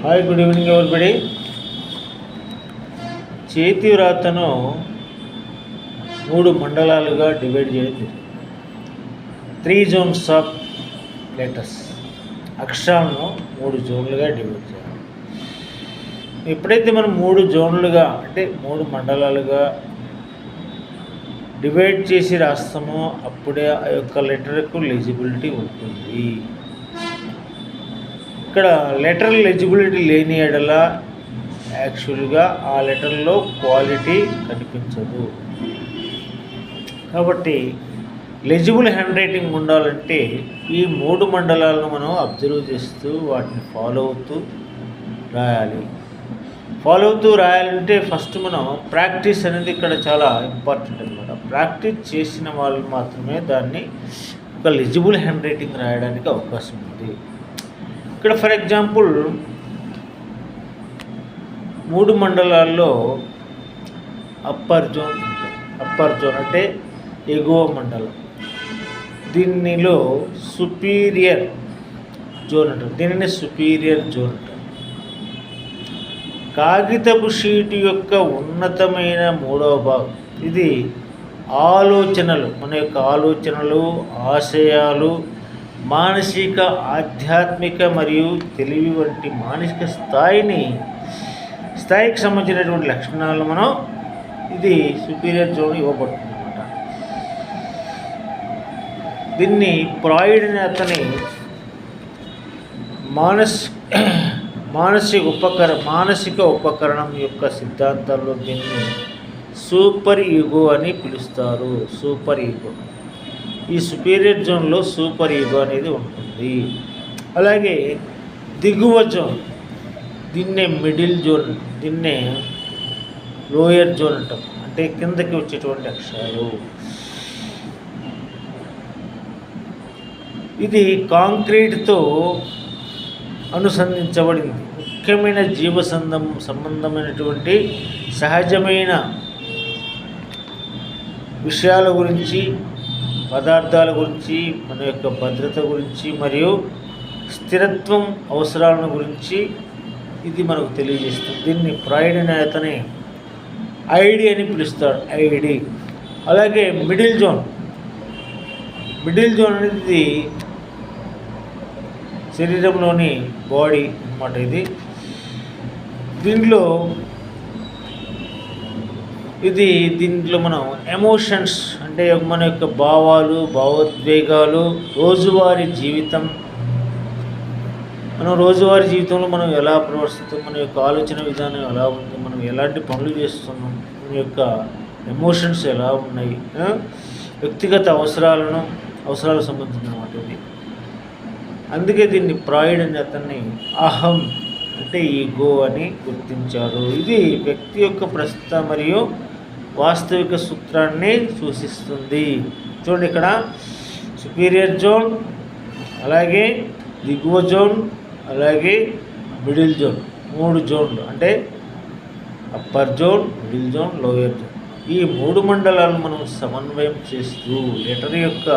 Hi, good evening everybody. చేతి వ్రాతను 3 మండలాలుగా divide చేయడం జరిగింది. 3 జోన్స్ ఆఫ్ లెటర్స్. అక్షరాలను 3 జోన్లుగా డివైడ్ చేయాలి. ఎప్పుడైతే మనం 3 జోన్లుగా అంటే 3 మండలాలుగా డివైడ్ చేసి రాస్తామో అప్పుడే ఆ యొక్క లెటర్కు లెజిబిలిటీ ఉంటుంది. ఇక్కడ లెటర్ లెజిబిలిటీ లేని ఎడల యాక్చువల్గా ఆ లెటర్లో క్వాలిటీ కనిపించదు. కాబట్టి లెజిబుల్ హ్యాండ్ రైటింగ్ ఉండాలంటే ఈ 3 మండలాలను మనం అబ్జర్వ్ చేస్తూ వాటిని ఫాలో అవుతూ రాయాలంటే ఫస్ట్ మనం ప్రాక్టీస్ అనేది ఇక్కడ చాలా ఇంపార్టెంట్ అనమాట. ప్రాక్టీస్ చేసిన వాళ్ళు మాత్రమే దాన్ని ఒక లెజిబుల్ హ్యాండ్ రైటింగ్ రాయడానికి అవకాశం ఉంది. ఇక్కడ ఫర్ ఎగ్జాంపుల్ 3 మండలాల్లో అప్పర్ జోన్ అంటే ఎగువ మండలం, దీనిలో సుపీరియర్ జోన్ అంటారు, దీనిని సుపీరియర్ జోన్ అంటారు. కాగితపు షీటు యొక్క ఉన్నతమైన 3వ భాగం, ఇది ఆలోచనలు, మన యొక్క ఆలోచనలు, ఆశయాలు, మానసిక, ఆధ్యాత్మిక మరియు తెలివి వంటి మానసిక స్థాయికి సంబంధించినటువంటి లక్షణాలు మనం ఇది సుపీరియర్ జోన్ ఇవ్వబడుతుంది అన్నమాట. దీన్ని ఫ్రాయిడ్ అనే అతని మానసిక ఉపకరణం యొక్క సిద్ధాంతాల్లో దీన్ని సూపర్ ఈగో అని పిలుస్తారు. సూపర్ ఈగో, ఈ సుపీరియర్ జోన్లో సూపర్ ఈగో అనేది ఉంటుంది. అలాగే దిగువ జోన్, దీన్నే మిడిల్ జోన్, దీన్నే లోయర్ జోన్ అంటాం, అంటే కిందకి వచ్చేటువంటి అక్షరాలు. ఇది కాంక్రీట్తో అనుసంధించబడింది. ముఖ్యమైన సంబంధమైనటువంటి సహజమైన విషయాల గురించి, పదార్థాల గురించి, మన యొక్క భద్రత గురించి మరియు స్థిరత్వం అవసరాలను గురించి ఇది మనకు తెలియజేస్తుంది. దీన్ని ఫ్రాయిడ్ అనే అతని ఐడి అని పిలుస్తాడు, ఐడి. అలాగే మిడిల్ జోన్ అనేది శరీరంలోని బాడీ అన్నమాట. ఇది దీంట్లో మనం ఎమోషన్స్ అంటే మన యొక్క భావాలు, భావోద్వేగాలు, రోజువారీ జీవితంలో మనం ఎలా ప్రవర్తిస్తాం, మన యొక్క ఆలోచన విధానం ఎలా ఉంది, మనం ఎలాంటి పనులు చేస్తున్నాం, మన యొక్క ఎమోషన్స్ ఎలా ఉన్నాయి, వ్యక్తిగత అవసరాలకు సంబంధించిన అన్నమాట ఇది. అందుకే దీన్ని ఫ్రాయిడ్ అనే అతన్ని అహం అంటే ఈగో అని గుర్తించారు. ఇది వ్యక్తి యొక్క ప్రస్తుత మరియు వాస్తవిక సూత్రాన్ని సూచిస్తుంది. చూడండి, ఇక్కడ సుపీరియర్ జోన్, అలాగే దిగువ జోన్, అలాగే మిడిల్ జోన్, 3 జోన్లు అంటే upper zone, middle zone, lower zone. ఈ 3 మండలాలను మనం సమన్వయం చేస్తూ లెటర్ యొక్క